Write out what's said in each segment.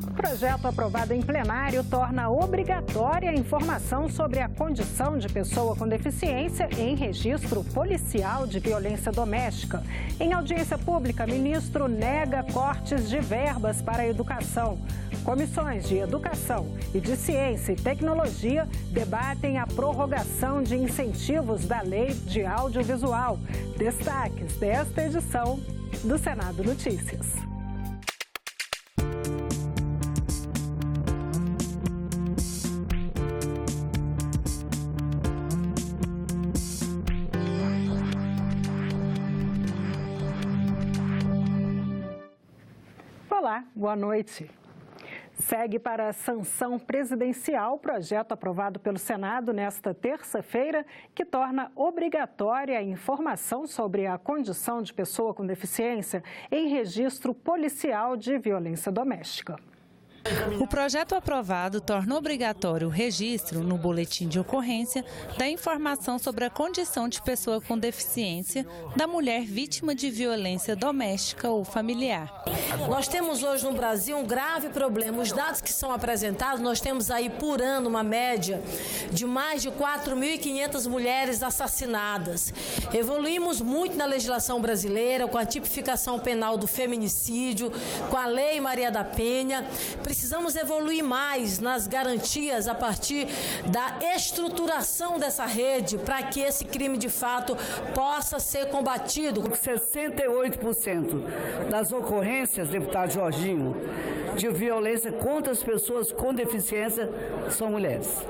O projeto aprovado em plenário torna obrigatória a informação sobre a condição de pessoa com deficiência em registro policial de violência doméstica. Em audiência pública, ministro nega cortes de verbas para a educação. Comissões de Educação e de Ciência e Tecnologia debatem a prorrogação de incentivos da Lei de Audiovisual. Destaques desta edição do Senado Notícias. Olá, boa noite. Segue para a sanção presidencial o projeto aprovado pelo Senado nesta terça-feira, que torna obrigatória a informação sobre a condição de pessoa com deficiência em registro policial de violência doméstica. O projeto aprovado torna obrigatório o registro, no boletim de ocorrência, da informação sobre a condição de pessoa com deficiência da mulher vítima de violência doméstica ou familiar. Nós temos hoje no Brasil um grave problema. Os dados que são apresentados, nós temos aí por ano uma média de mais de 4.500 mulheres assassinadas. Evoluímos muito na legislação brasileira, com a tipificação penal do feminicídio, com a Lei Maria da Penha. Precisamos evoluir mais nas garantias a partir da estruturação dessa rede para que esse crime de fato possa ser combatido. 68% das ocorrências, deputado Jorginho, de violência contra as pessoas com deficiência são mulheres.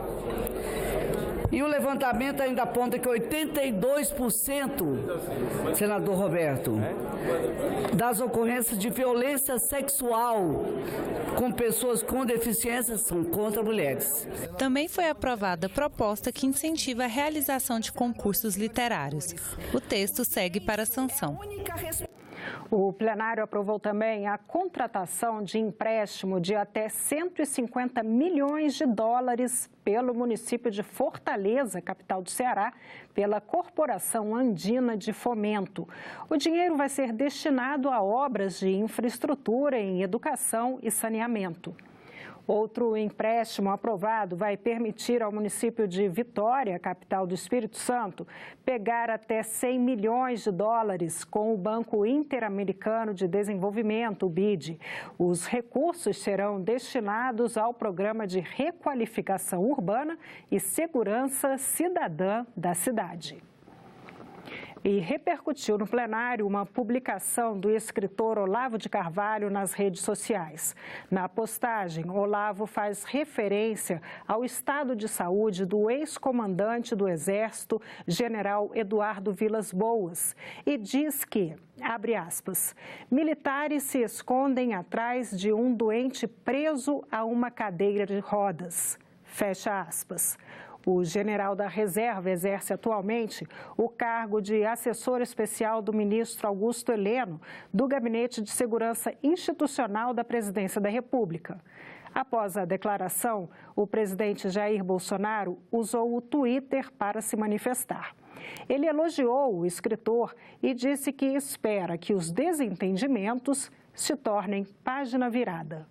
E o levantamento ainda aponta que 82%, senador Roberto, das ocorrências de violência sexual com pessoas com deficiência são contra mulheres. Também foi aprovada a proposta que incentiva a realização de concursos literários. O texto segue para a sanção. O plenário aprovou também a contratação de empréstimo de até 150 milhões de dólares pelo município de Fortaleza, capital do Ceará, pela Corporação Andina de Fomento. O dinheiro vai ser destinado a obras de infraestrutura em educação e saneamento. Outro empréstimo aprovado vai permitir ao município de Vitória, capital do Espírito Santo, pegar até 100 milhões de dólares com o Banco Interamericano de Desenvolvimento, o BID. Os recursos serão destinados ao programa de requalificação urbana e segurança cidadã da cidade. E repercutiu no plenário uma publicação do escritor Olavo de Carvalho nas redes sociais. Na postagem, Olavo faz referência ao estado de saúde do ex-comandante do Exército, general Eduardo Vilas Boas, e diz que, abre aspas, militares se escondem atrás de um doente preso a uma cadeira de rodas, fecha aspas. O general da reserva exerce atualmente o cargo de assessor especial do ministro Augusto Heleno, do Gabinete de Segurança Institucional da Presidência da República. Após a declaração, o presidente Jair Bolsonaro usou o Twitter para se manifestar. Ele elogiou o escritor e disse que espera que os desentendimentos se tornem página virada.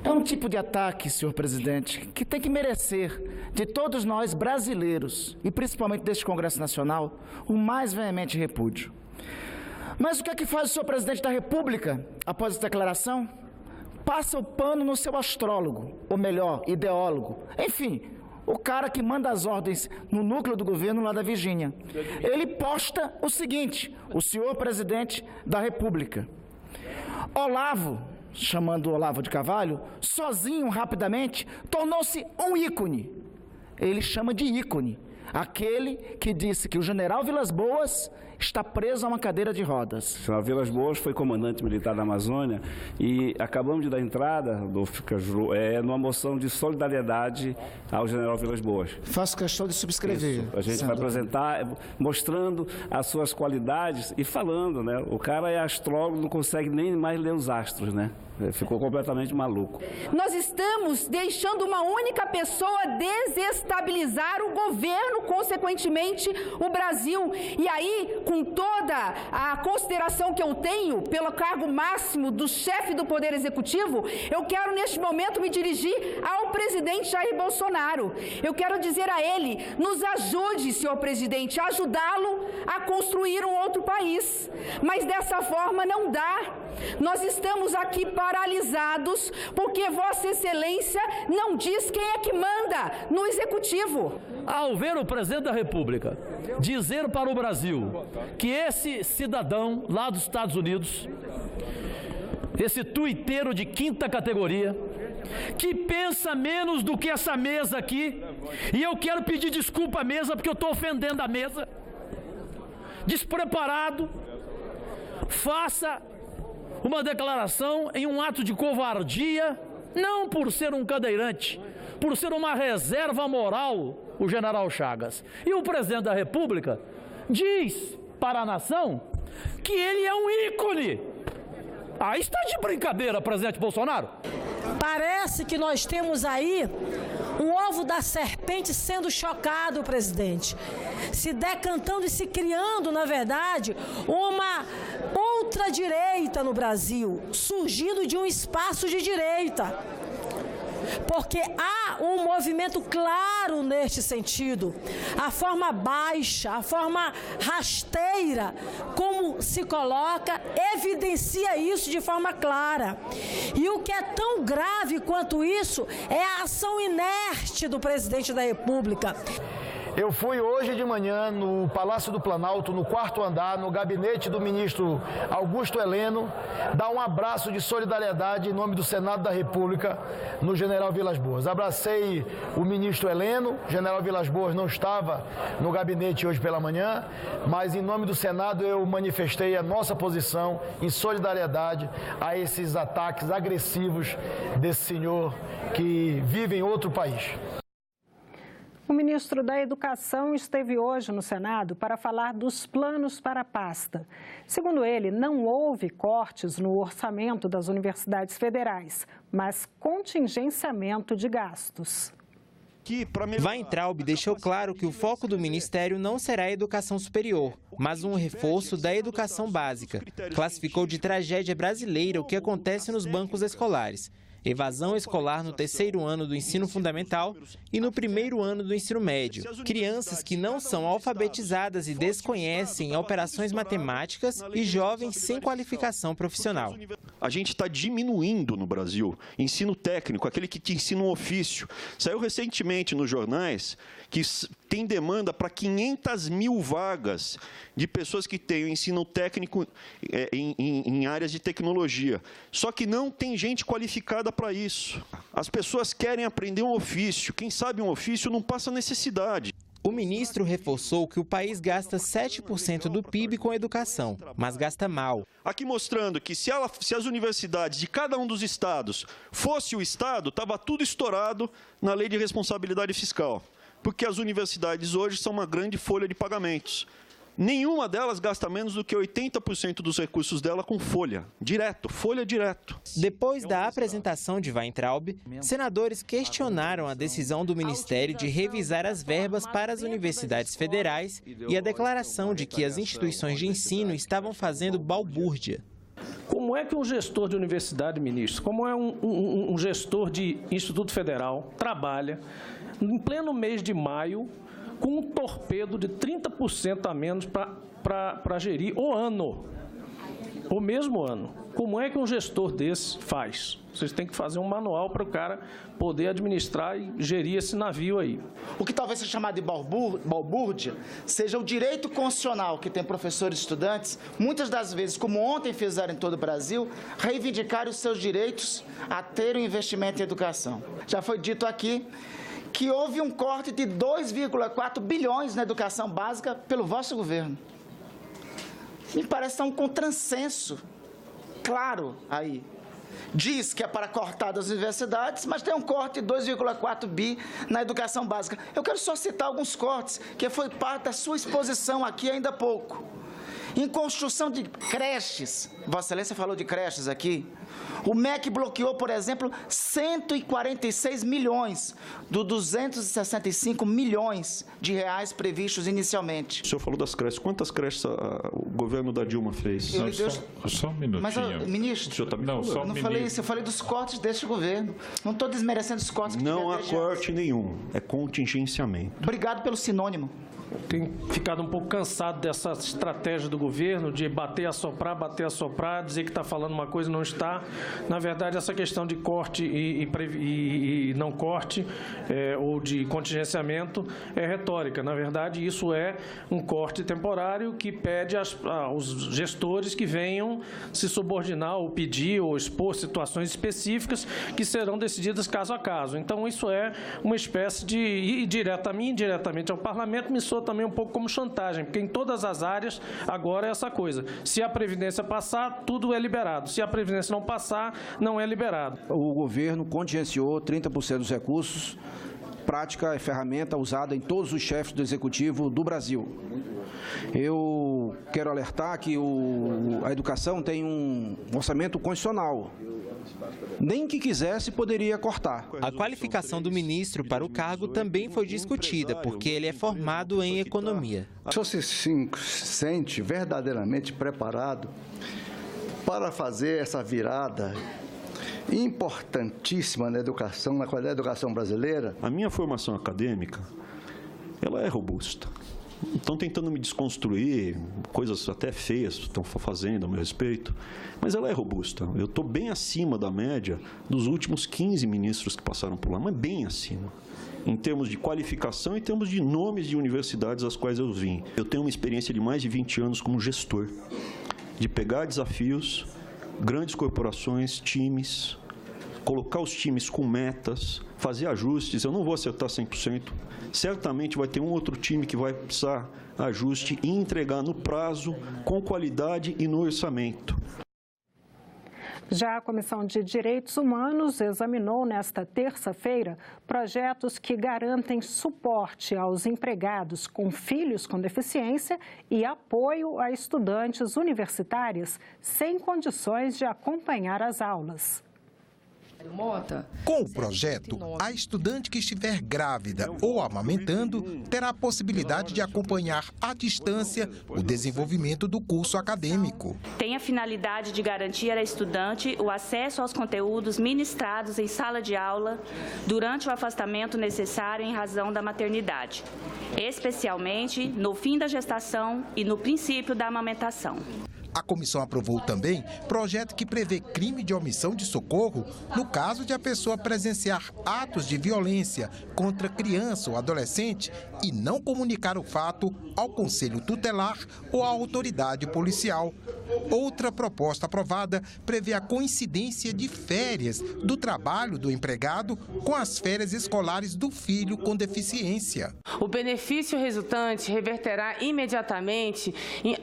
É um tipo de ataque, senhor presidente, que tem que merecer de todos nós brasileiros, e principalmente deste Congresso Nacional, o mais veemente repúdio. Mas o que é que faz o senhor presidente da República após essa declaração? Passa o pano no seu astrólogo, ou melhor, ideólogo. Enfim, o cara que manda as ordens no núcleo do governo lá da Virgínia. Ele posta o seguinte: o senhor presidente da República. Olavo, chamando Olavo de Carvalho, sozinho, rapidamente, tornou-se um ícone. Ele chama de ícone aquele que disse que o general Vilas Boas está preso a uma cadeira de rodas. O general Vilas Boas foi comandante militar da Amazônia e acabamos de dar entrada, Adolfo Caju, numa moção de solidariedade ao general Vilas Boas. Faço questão de subscrever. Isso. A gente vai apresentar, mostrando as suas qualidades e falando, né? O cara é astrólogo, não consegue nem mais ler os astros, né? Ficou completamente maluco. Nós estamos deixando uma única pessoa desestabilizar o governo, consequentemente o Brasil. E aí, com toda a consideração que eu tenho pelo cargo máximo do chefe do Poder Executivo, eu quero neste momento me dirigir ao presidente Jair Bolsonaro. Eu quero dizer a ele, nos ajude, senhor presidente, a ajudá-lo a construir um outro país. Mas dessa forma não dá. Nós estamos aqui paralisados porque Vossa Excelência não diz quem é que manda no Executivo. Ao ver o presidente da República dizer para o Brasil que esse cidadão lá dos Estados Unidos, esse tuiteiro de quinta categoria, que pensa menos do que essa mesa aqui, e eu quero pedir desculpa à mesa porque eu estou ofendendo a mesa, despreparado, faça uma declaração em um ato de covardia, não por ser um cadeirante, por ser uma reserva moral, o general Chagas. E o presidente da República diz para a nação que ele é um ícone. Aí está de brincadeira, presidente Bolsonaro. Parece que nós temos aí um ovo da serpente sendo chocado, presidente. Se decantando e se criando, na verdade, uma outra direita no Brasil, surgindo de um espaço de direita. Porque há um movimento claro neste sentido. A forma baixa, a forma rasteira, como se coloca, evidencia isso de forma clara. E o que é tão grave quanto isso é a ação inerte do presidente da República. Eu fui hoje de manhã no Palácio do Planalto, no 4º andar, no gabinete do ministro Augusto Heleno, dar um abraço de solidariedade em nome do Senado da República no general Vilas Boas. Abracei o ministro Heleno, o general Vilas Boas não estava no gabinete hoje pela manhã, mas em nome do Senado eu manifestei a nossa posição em solidariedade a esses ataques agressivos desse senhor que vive em outro país. O ministro da Educação esteve hoje no Senado para falar dos planos para a pasta. Segundo ele, não houve cortes no orçamento das universidades federais, mas contingenciamento de gastos. Weintraub deixou claro que o foco do Ministério não será a educação superior, mas um reforço da educação básica. Classificou de tragédia brasileira o que acontece nos bancos escolares. Evasão escolar no 3º ano do ensino fundamental e no 1º ano do ensino médio. Crianças que não são alfabetizadas e desconhecem operações matemáticas e jovens sem qualificação profissional. A gente está diminuindo no Brasil ensino técnico, aquele que te ensina um ofício. Saiu recentemente nos jornais que tem demanda para 500 mil vagas de pessoas que têm o ensino técnico em áreas de tecnologia. Só que não tem gente qualificada para isso. As pessoas querem aprender um ofício. Quem sabe um ofício não passa necessidade. O ministro reforçou que o país gasta 7% do PIB com educação, mas gasta mal. Aqui mostrando que se as universidades de cada um dos estados fosse o estado, estava tudo estourado na lei de responsabilidade fiscal. Porque as universidades hoje são uma grande folha de pagamentos. Nenhuma delas gasta menos do que 80% dos recursos dela com folha direto. Depois da apresentação de Weintraub, senadores questionaram a decisão do Ministério de revisar as verbas para as universidades federais e a declaração de que as instituições de ensino estavam fazendo balbúrdia. Como é que um gestor de universidade, ministro, como é um gestor de Instituto Federal, trabalha em pleno mês de maio com um torpedo de 30% a menos para gerir o ano, o mesmo ano? Como é que um gestor desse faz? Vocês têm que fazer um manual para o cara poder administrar e gerir esse navio aí. O que talvez seja chamado de balbúrdia seja o direito constitucional que tem professores e estudantes, muitas das vezes, como ontem fizeram em todo o Brasil, reivindicar os seus direitos a ter um investimento em educação. Já foi dito aqui que houve um corte de 2,4 bilhões na educação básica pelo vosso governo. Me parece um contrassenso claro aí. Diz que é para cortar das universidades, mas tem um corte de 2,4 bi na educação básica. Eu quero só citar alguns cortes, que foi parte da sua exposição aqui ainda há pouco. Em construção de creches, Vossa Excelência falou de creches aqui, o MEC bloqueou, por exemplo, 146 milhões dos 265 milhões de reais previstos inicialmente. O senhor falou das creches. Quantas creches o governo da Dilma fez? Só um minutinho. Mas, ministro, o senhor tá me falando? eu não falei isso, eu falei dos cortes deste governo. Não estou desmerecendo os cortes que não há corte nenhum, é contingenciamento. Obrigado pelo sinônimo. Tem ficado um pouco cansado dessa estratégia do governo de bater, assoprar, dizer que está falando uma coisa e não está. Na verdade, essa questão de corte e não corte ou de contingenciamento é retórica. Na verdade, isso é um corte temporário que pede aos gestores que venham se subordinar ou pedir ou expor situações específicas que serão decididas caso a caso. Então, isso é uma espécie de, e indiretamente ao parlamento, me soa também um pouco como chantagem, porque em todas as áreas agora é essa coisa. Se a Previdência passar, tudo é liberado. Se a Previdência não passar, não é liberado. O governo contingenciou 30% dos recursos, prática e ferramenta usada em todos os chefes do Executivo do Brasil. Eu quero alertar que a educação tem um orçamento constitucional. Nem que quisesse poderia cortar. A qualificação do ministro para o cargo também foi discutida, porque ele é formado em economia. O senhor se sente verdadeiramente preparado para fazer essa virada importantíssima na educação, na qualidade da educação brasileira? A minha formação acadêmica, ela é robusta. Estão tentando me desconstruir, coisas até feias estão fazendo a meu respeito, mas ela é robusta. Eu estou bem acima da média dos últimos 15 ministros que passaram por lá, mas bem acima, em termos de qualificação e em termos de nomes de universidades às quais eu vim. Eu tenho uma experiência de mais de 20 anos como gestor, de pegar desafios, grandes corporações, times, colocar os times com metas, fazer ajustes. Eu não vou acertar 100%. Certamente vai ter um outro time que vai precisar ajuste e entregar no prazo, com qualidade e no orçamento. Já a Comissão de Direitos Humanos examinou nesta terça-feira projetos que garantem suporte aos empregados com filhos com deficiência e apoio a estudantes universitárias sem condições de acompanhar as aulas. Com o projeto, a estudante que estiver grávida ou amamentando terá a possibilidade de acompanhar à distância o desenvolvimento do curso acadêmico. Tem a finalidade de garantir à estudante o acesso aos conteúdos ministrados em sala de aula durante o afastamento necessário em razão da maternidade, especialmente no fim da gestação e no princípio da amamentação. A comissão aprovou também projeto que prevê crime de omissão de socorro no caso de a pessoa presenciar atos de violência contra criança ou adolescente e não comunicar o fato ao conselho tutelar ou à autoridade policial. Outra proposta aprovada prevê a coincidência de férias do trabalho do empregado com as férias escolares do filho com deficiência. O benefício resultante reverterá imediatamente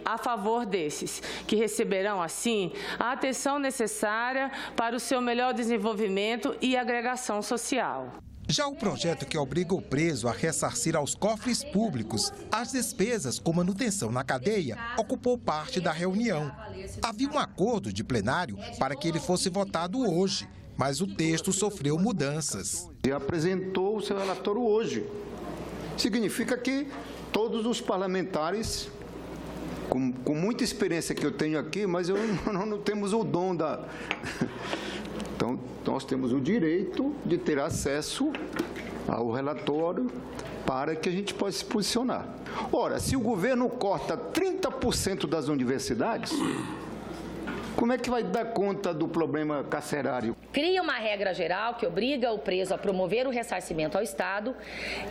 a favor desses, que receberão, assim, a atenção necessária para o seu melhor desenvolvimento e agregação social. Já o projeto que obriga o preso a ressarcir aos cofres públicos as despesas com manutenção na cadeia ocupou parte da reunião. Havia um acordo de plenário para que ele fosse votado hoje, mas o texto sofreu mudanças. E apresentou o seu relatório hoje. Significa que todos os parlamentares, com muita experiência que eu tenho aqui, mas não temos o dom da... Então, nós temos o direito de ter acesso ao relatório para que a gente possa se posicionar. Ora, se o governo corta 30% das universidades, como é que vai dar conta do problema carcerário? Cria uma regra geral que obriga o preso a promover o ressarcimento ao Estado,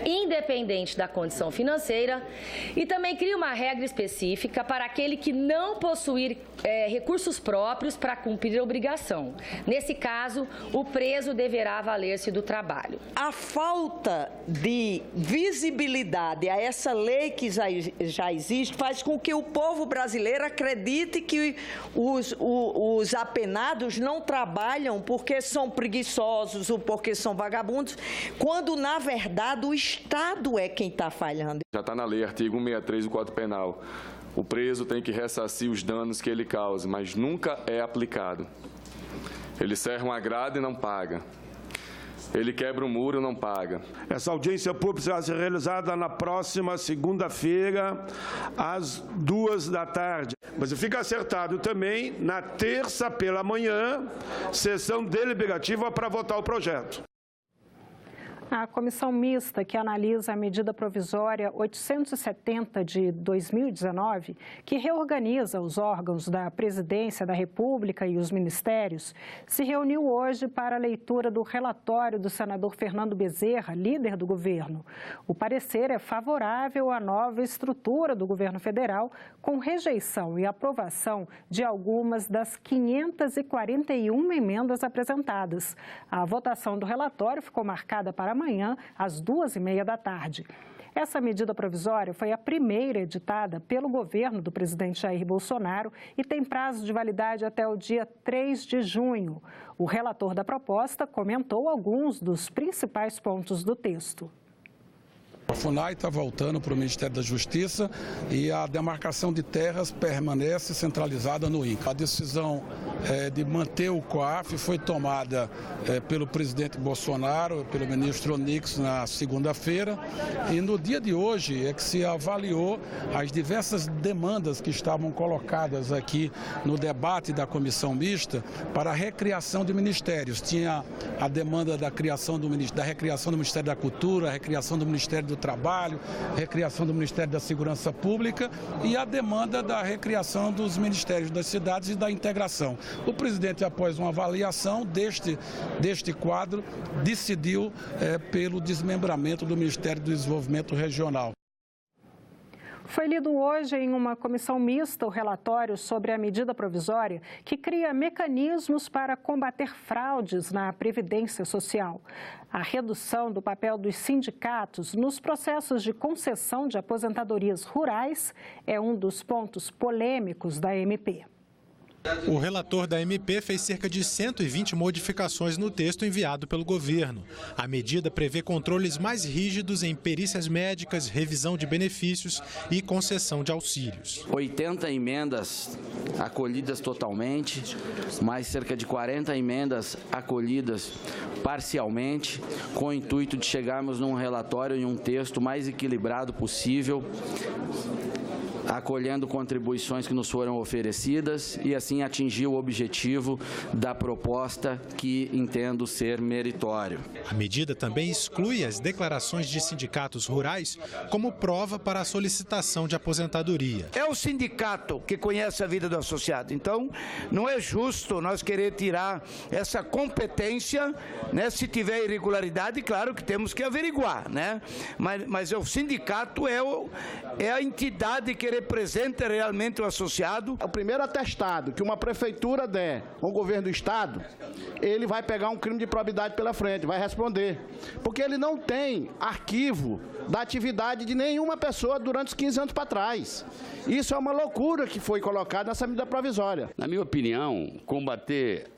independente da condição financeira, e também cria uma regra específica para aquele que não possuir recursos próprios para cumprir a obrigação. Nesse caso, o preso deverá valer-se do trabalho. A falta de visibilidade a essa lei que já existe faz com que o povo brasileiro acredite que os apenados não trabalham porque são preguiçosos ou porque são vagabundos, quando, na verdade, o Estado é quem está falhando. Já está na lei, artigo 163 do Código Penal. o preso tem que ressarcir os danos que ele causa, mas nunca é aplicado. Ele serra uma grade e não paga. Ele quebra um muro e não paga. Essa audiência pública será ser realizada na próxima segunda-feira, às 2 da tarde. Mas fica acertado também, na terça pela manhã, sessão deliberativa para votar o projeto. A comissão mista que analisa a medida provisória 870 de 2019, que reorganiza os órgãos da Presidência da República e os ministérios, se reuniu hoje para a leitura do relatório do senador Fernando Bezerra, líder do governo. O parecer é favorável à nova estrutura do governo federal, com rejeição e aprovação de algumas das 541 emendas apresentadas. A votação do relatório ficou marcada para amanhã, às 2h30 da tarde. Essa medida provisória foi a primeira editada pelo governo do presidente Jair Bolsonaro e tem prazo de validade até o dia 3 de junho. O relator da proposta comentou alguns dos principais pontos do texto. A FUNAI está voltando para o Ministério da Justiça e a demarcação de terras permanece centralizada no INCRA. A decisão de manter o COAF foi tomada pelo presidente Bolsonaro, pelo ministro Onix na segunda-feira, e no dia de hoje é que se avaliou as diversas demandas que estavam colocadas aqui no debate da comissão mista para a recriação de ministérios. Tinha a demanda da recriação do Ministério da Cultura, a recriação do Ministério do Trabalho, recriação do Ministério da Segurança Pública e a demanda da recriação dos Ministérios das Cidades e da integração. O presidente, após uma avaliação deste quadro, decidiu pelo desmembramento do Ministério do Desenvolvimento Regional. Foi lido hoje em uma comissão mista o relatório sobre a medida provisória que cria mecanismos para combater fraudes na Previdência Social. A redução do papel dos sindicatos nos processos de concessão de aposentadorias rurais é um dos pontos polêmicos da MP. O relator da MP fez cerca de 120 modificações no texto enviado pelo governo. A medida prevê controles mais rígidos em perícias médicas, revisão de benefícios e concessão de auxílios. 80 emendas acolhidas totalmente, mais cerca de 40 emendas acolhidas parcialmente, com o intuito de chegarmos num relatório e um texto mais equilibrado possível, acolhendo contribuições que nos foram oferecidas e assim atingir o objetivo da proposta que entendo ser meritório. A medida também exclui as declarações de sindicatos rurais como prova para a solicitação de aposentadoria. É o sindicato que conhece a vida do associado, então não é justo nós querer tirar essa competência, né? Se tiver irregularidade, claro que temos que averiguar, né? Mas o sindicato é a entidade que representa realmente o associado. O primeiro atestado que uma prefeitura der ao governo do estado, ele vai pegar um crime de probidade pela frente, vai responder. Porque ele não tem arquivo da atividade de nenhuma pessoa durante os 15 anos para trás. Isso é uma loucura que foi colocada nessa medida provisória. Na minha opinião, combater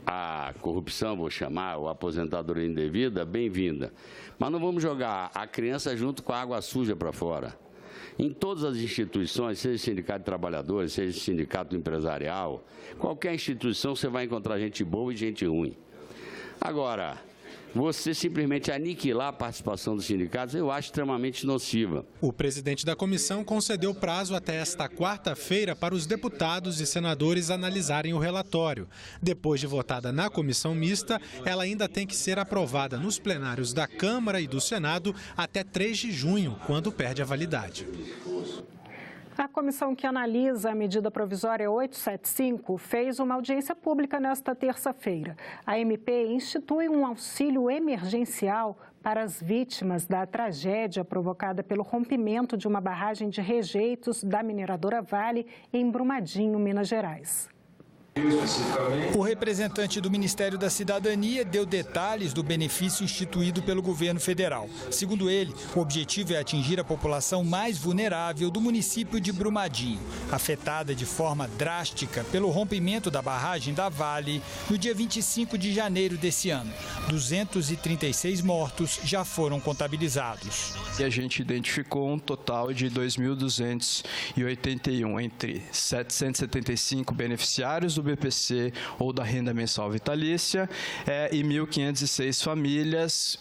a corrupção, vou chamar, ou a aposentadoria indevida, bem-vinda. Mas não vamos jogar a criança junto com a água suja para fora. Em todas as instituições, seja sindicato de trabalhadores, seja sindicato empresarial, qualquer instituição você vai encontrar gente boa e gente ruim. Agora, você simplesmente aniquilar a participação dos sindicatos, eu acho extremamente nociva. O presidente da comissão concedeu prazo até esta quarta-feira para os deputados e senadores analisarem o relatório. Depois de votada na comissão mista, ela ainda tem que ser aprovada nos plenários da Câmara e do Senado até 3 de junho, quando perde a validade. A comissão que analisa a medida provisória 875 fez uma audiência pública nesta terça-feira. A MP institui um auxílio emergencial para as vítimas da tragédia provocada pelo rompimento de uma barragem de rejeitos da mineradora Vale em Brumadinho, Minas Gerais. O representante do Ministério da Cidadania deu detalhes do benefício instituído pelo governo federal. Segundo ele, o objetivo é atingir a população mais vulnerável do município de Brumadinho, afetada de forma drástica pelo rompimento da barragem da Vale no dia 25 de janeiro desse ano. 236 mortos já foram contabilizados. E a gente identificou um total de 2.281 entre 775 beneficiários do BPC ou da renda mensal vitalícia e 1.506 famílias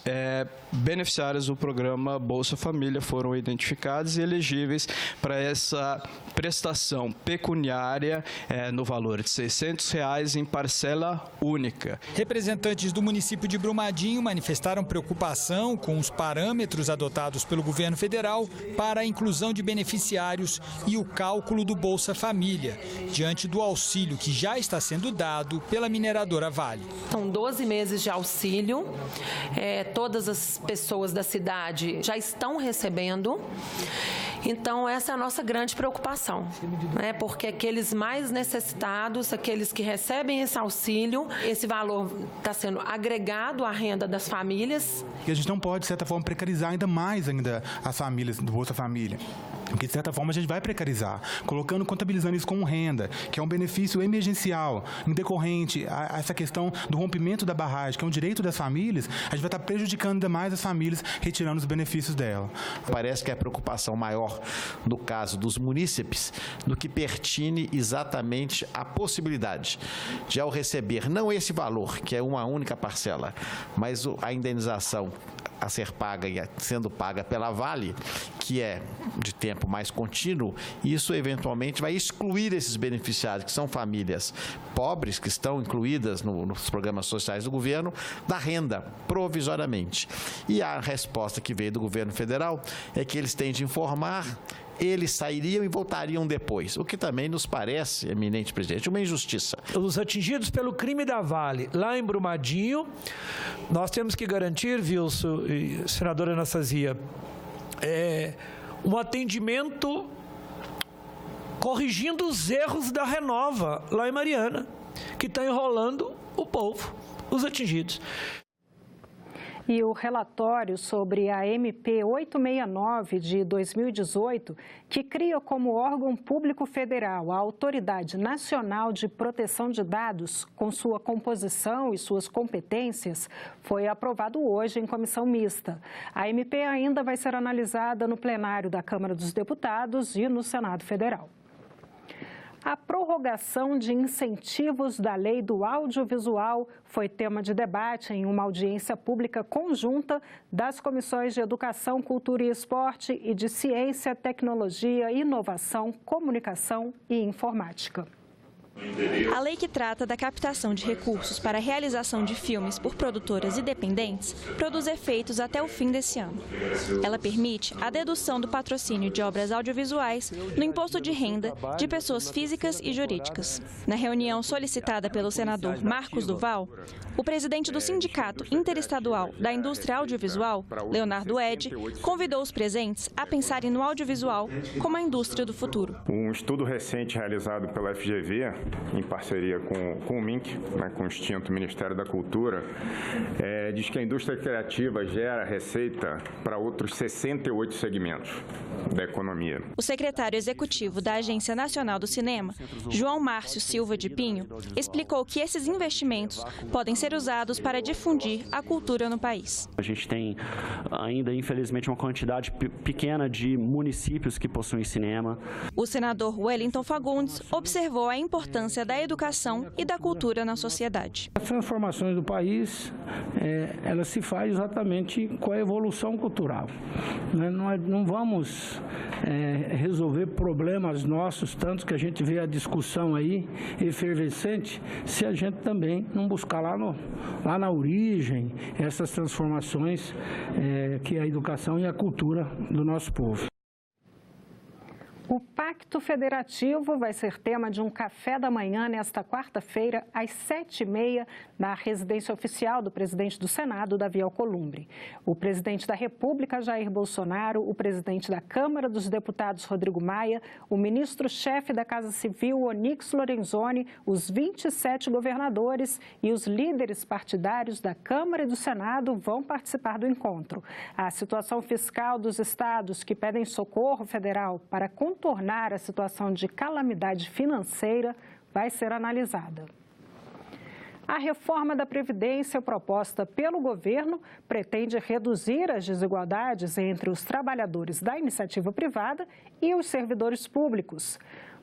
beneficiárias do programa Bolsa Família foram identificadas e elegíveis para essa prestação pecuniária no valor de R$ 600 em parcela única. Representantes do município de Brumadinho manifestaram preocupação com os parâmetros adotados pelo governo federal para a inclusão de beneficiários e o cálculo do Bolsa Família, diante do auxílio que já está sendo dado pela mineradora Vale. São 12 meses de auxílio, todas as pessoas da cidade já estão recebendo, então essa é a nossa grande preocupação, porque aqueles mais necessitados, aqueles que recebem esse auxílio, esse valor está sendo agregado à renda das famílias. E a gente não pode, de certa forma, precarizar ainda mais as famílias do Bolsa Família. Porque, de certa forma, a gente vai precarizar, contabilizando isso como renda, que é um benefício emergencial, em decorrente a essa questão do rompimento da barragem, que é um direito das famílias, a gente vai estar prejudicando ainda mais as famílias, retirando os benefícios dela. Parece que a preocupação maior no caso dos munícipes do que pertine exatamente a possibilidade de, ao receber não esse valor, que é uma única parcela, mas a indenização a ser paga e sendo paga pela Vale, que é de tempo mais contínuo, isso eventualmente vai excluir esses beneficiários, que são famílias pobres, que estão incluídas nos programas sociais do governo, da renda, provisoriamente. E a resposta que veio do governo federal é que eles têm de informar, eles sairiam e voltariam depois, o que também nos parece, eminente presidente, uma injustiça. Os atingidos pelo crime da Vale, lá em Brumadinho, nós temos que garantir, Wilson e senadora Anastasia, um atendimento corrigindo os erros da Renova, lá em Mariana, que está enrolando o povo, os atingidos. E o relatório sobre a MP 869 de 2018, que cria como órgão público federal a Autoridade Nacional de Proteção de Dados, com sua composição e suas competências, foi aprovado hoje em comissão mista. A MP ainda vai ser analisada no plenário da Câmara dos Deputados e no Senado Federal. A prorrogação de incentivos da lei do audiovisual foi tema de debate em uma audiência pública conjunta das comissões de Educação, Cultura e Esporte e de Ciência, Tecnologia, Inovação, Comunicação e Informática. A lei que trata da captação de recursos para a realização de filmes por produtoras independentes produz efeitos até o fim desse ano. Ela permite a dedução do patrocínio de obras audiovisuais no imposto de renda de pessoas físicas e jurídicas. Na reunião solicitada pelo senador Marcos Duval, o presidente do Sindicato Interestadual da Indústria Audiovisual, Leonardo Ed, convidou os presentes a pensarem no audiovisual como a indústria do futuro. Um estudo recente realizado pela FGV, em parceria com o MINC, com o extinto Ministério da Cultura, diz que a indústria criativa gera receita para outros 68 segmentos da economia. O secretário executivo da Agência Nacional do Cinema, João Márcio Silva de Pinho, explicou que esses investimentos podem ser usados para difundir a cultura no país. A gente tem ainda, infelizmente, uma quantidade pequena de municípios que possuem cinema. O senador Wellington Fagundes observou a importância da educação e da cultura na sociedade. As transformações do país, elas se fazem exatamente com a evolução cultural. Não vamos resolver problemas nossos, tanto que a gente vê a discussão aí efervescente, se a gente também não buscar lá na origem essas transformações que é a educação e a cultura do nosso povo. Pacto Federativo vai ser tema de um café da manhã nesta quarta-feira, às 7h30, na residência oficial do presidente do Senado, Davi Alcolumbre. O presidente da República, Jair Bolsonaro, o presidente da Câmara dos Deputados, Rodrigo Maia, o ministro-chefe da Casa Civil, Onyx Lorenzoni, os 27 governadores e os líderes partidários da Câmara e do Senado vão participar do encontro. A situação fiscal dos estados que pedem socorro federal para contornar a situação de calamidade financeira vai ser analisada. A reforma da Previdência proposta pelo governo pretende reduzir as desigualdades entre os trabalhadores da iniciativa privada e os servidores públicos.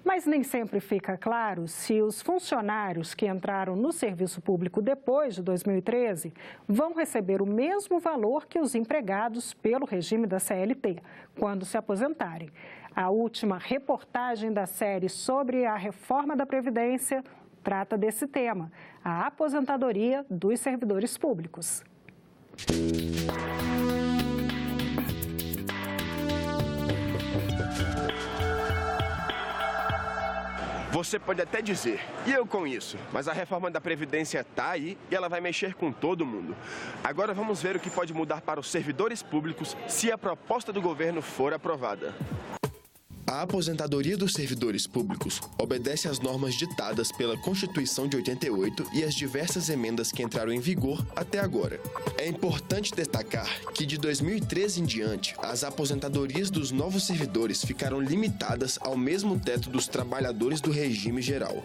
Mas nem sempre fica claro se os funcionários que entraram no serviço público depois de 2013 vão receber o mesmo valor que os empregados pelo regime da CLT, quando se aposentarem. A última reportagem da série sobre a reforma da Previdência trata desse tema, a aposentadoria dos servidores públicos. Você pode até dizer, e eu com isso? Mas a reforma da Previdência está aí e ela vai mexer com todo mundo. Agora vamos ver o que pode mudar para os servidores públicos se a proposta do governo for aprovada. A aposentadoria dos servidores públicos obedece às normas ditadas pela Constituição de 88 e às diversas emendas que entraram em vigor até agora. É importante destacar que de 2013 em diante, as aposentadorias dos novos servidores ficaram limitadas ao mesmo teto dos trabalhadores do regime geral.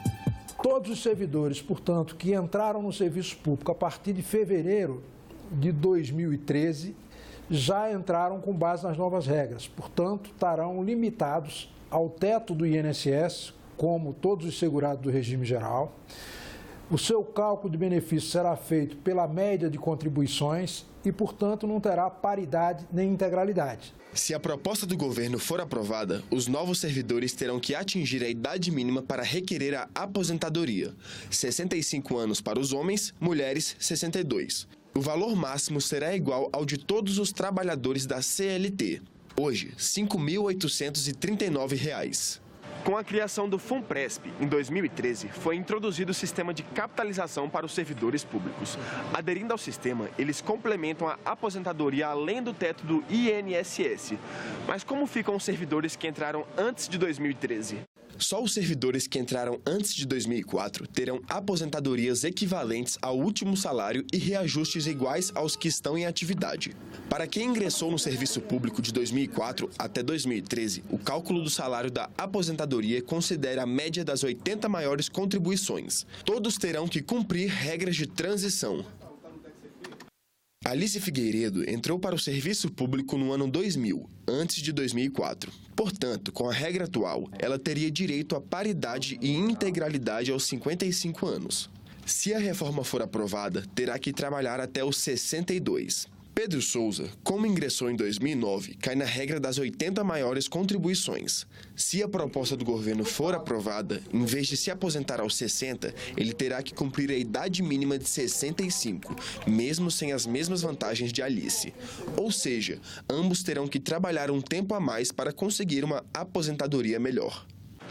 Todos os servidores, portanto, que entraram no serviço público a partir de fevereiro de 2013, já entraram com base nas novas regras, portanto, estarão limitados ao teto do INSS, como todos os segurados do regime geral. O seu cálculo de benefício será feito pela média de contribuições e, portanto, não terá paridade nem integralidade. Se a proposta do governo for aprovada, os novos servidores terão que atingir a idade mínima para requerer a aposentadoria: 65 anos para os homens, mulheres 62. O valor máximo será igual ao de todos os trabalhadores da CLT, hoje R$ 5.839. Com a criação do FUNPRESP, em 2013, foi introduzido o sistema de capitalização para os servidores públicos. Aderindo ao sistema, eles complementam a aposentadoria além do teto do INSS. Mas como ficam os servidores que entraram antes de 2013? Só os servidores que entraram antes de 2004 terão aposentadorias equivalentes ao último salário e reajustes iguais aos que estão em atividade. Para quem ingressou no serviço público de 2004 até 2013, o cálculo do salário da aposentadoria considera a média das 80 maiores contribuições. Todos terão que cumprir regras de transição. Alice Figueiredo entrou para o serviço público no ano 2000, antes de 2004. Portanto, com a regra atual, ela teria direito à paridade e integralidade aos 55 anos. Se a reforma for aprovada, terá que trabalhar até os 62. Pedro Souza, como ingressou em 2009, cai na regra das 80 maiores contribuições. Se a proposta do governo for aprovada, em vez de se aposentar aos 60, ele terá que cumprir a idade mínima de 65, mesmo sem as mesmas vantagens de Alice. Ou seja, ambos terão que trabalhar um tempo a mais para conseguir uma aposentadoria melhor.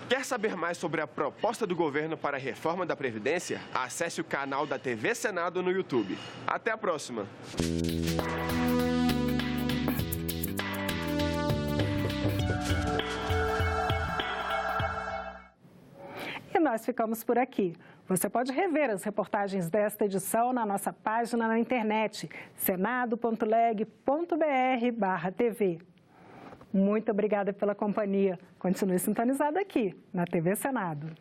Quer saber mais sobre a proposta do governo para a reforma da Previdência? Acesse o canal da TV Senado no YouTube. Até a próxima! E nós ficamos por aqui. Você pode rever as reportagens desta edição na nossa página na internet, senado.leg.br/TV. Muito obrigada pela companhia. Continue sintonizado aqui na TV Senado.